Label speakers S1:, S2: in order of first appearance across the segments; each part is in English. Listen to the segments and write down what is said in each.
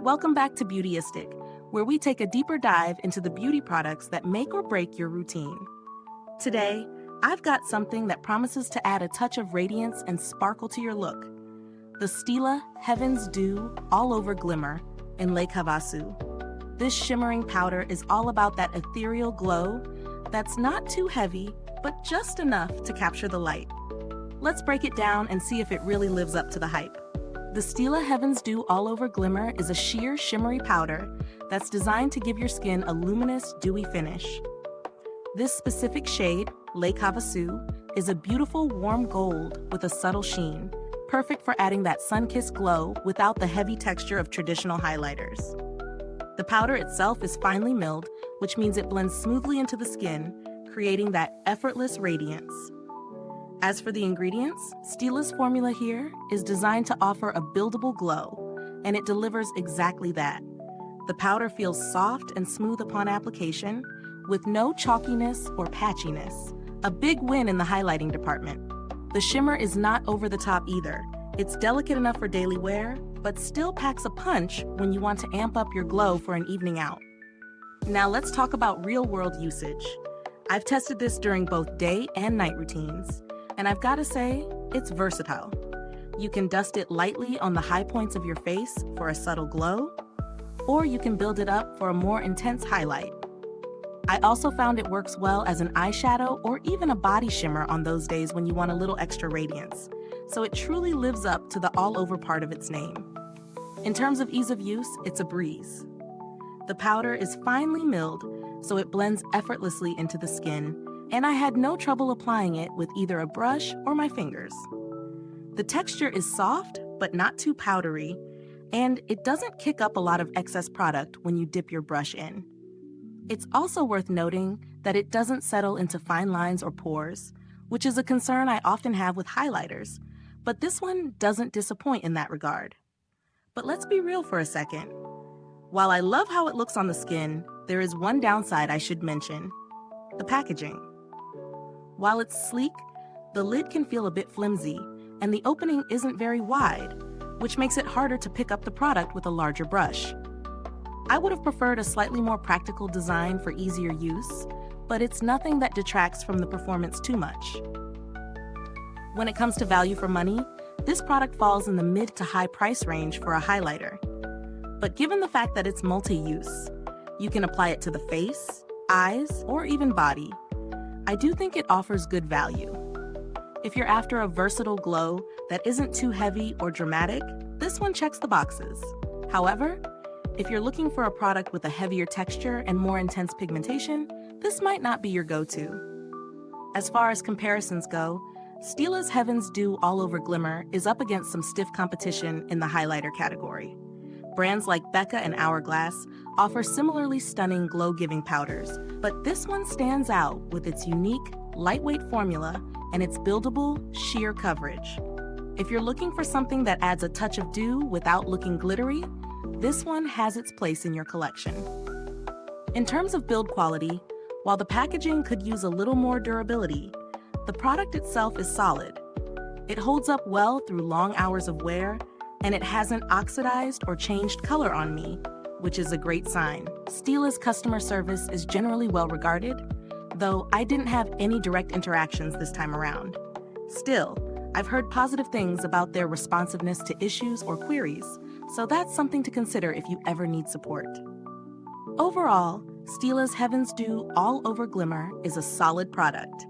S1: Welcome back to Beautyistic, where we take a deeper dive into the beauty products that make or break your routine. Today, I've got something that promises to add a touch of radiance and sparkle to your look. The Stila Heaven's Dew All Over Glimmer in Lake Havasu. This shimmering powder is all about that ethereal glow that's not too heavy, but just enough to capture the light. Let's break it down and see if it really lives up to the hype. The Stila Heaven's Dew All Over Glimmer is a sheer, shimmery powder that's designed to give your skin a luminous, dewy finish. This specific shade, Lake Havasu, is a beautiful, warm gold with a subtle sheen, perfect for adding that sun-kissed glow without the heavy texture of traditional highlighters. The powder itself is finely milled, which means it blends smoothly into the skin, creating that effortless radiance. As for the ingredients, Stila's formula here is designed to offer a buildable glow, and it delivers exactly that. The powder feels soft and smooth upon application, with no chalkiness or patchiness, a big win in the highlighting department. The shimmer is not over the top either. It's delicate enough for daily wear, but still packs a punch when you want to amp up your glow for an evening out. Now let's talk about real-world usage. I've tested this during both day and night routines, and I've got to say, it's versatile. You can dust it lightly on the high points of your face for a subtle glow, or you can build it up for a more intense highlight. I also found it works well as an eyeshadow or even a body shimmer on those days when you want a little extra radiance, so it truly lives up to the all-over part of its name. In terms of ease of use, it's a breeze. The powder is finely milled, so it blends effortlessly into the skin, and I had no trouble applying it with either a brush or my fingers. The texture is soft, but not too powdery, and it doesn't kick up a lot of excess product when you dip your brush in. It's also worth noting that it doesn't settle into fine lines or pores, which is a concern I often have with highlighters, but this one doesn't disappoint in that regard. But let's be real for a second. While I love how it looks on the skin, there is one downside I should mention: the packaging. While it's sleek, the lid can feel a bit flimsy, and the opening isn't very wide, which makes it harder to pick up the product with a larger brush. I would have preferred a slightly more practical design for easier use, but it's nothing that detracts from the performance too much. When it comes to value for money, this product falls in the mid to high price range for a highlighter. But given the fact that it's multi-use, you can apply it to the face, eyes, or even body, I do think it offers good value. If you're after a versatile glow that isn't too heavy or dramatic, this one checks the boxes. However, if you're looking for a product with a heavier texture and more intense pigmentation, this might not be your go-to. As far as comparisons go, Stila's Heaven's Dew All Over Glimmer is up against some stiff competition in the highlighter category. Brands like Becca and Hourglass offer similarly stunning glow-giving powders, but this one stands out with its unique, lightweight formula and its buildable, sheer coverage. If you're looking for something that adds a touch of dew without looking glittery, this one has its place in your collection. In terms of build quality, while the packaging could use a little more durability, the product itself is solid. It holds up well through long hours of wear, and it hasn't oxidized or changed color on me, which is a great sign. Stila's customer service is generally well regarded, though I didn't have any direct interactions this time around. Still, I've heard positive things about their responsiveness to issues or queries, so that's something to consider if you ever need support. Overall, Stila's Heaven's Dew All Over Glimmer is a solid product.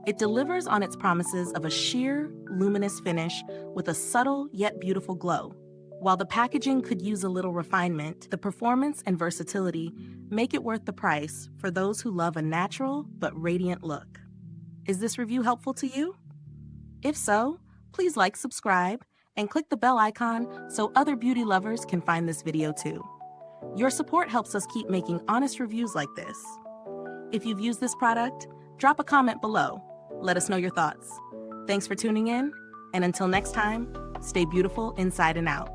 S1: It delivers on its promises of a sheer, luminous finish with a subtle yet beautiful glow. While the packaging could use a little refinement, the performance and versatility make it worth the price for those who love a natural but radiant look. Is this review helpful to you? If so, please like, subscribe, and click the bell icon so other beauty lovers can find this video too. Your support helps us keep making honest reviews like this. If you've used this product, drop a comment below. Let us know your thoughts. Thanks for tuning in, and until next time, stay beautiful inside and out.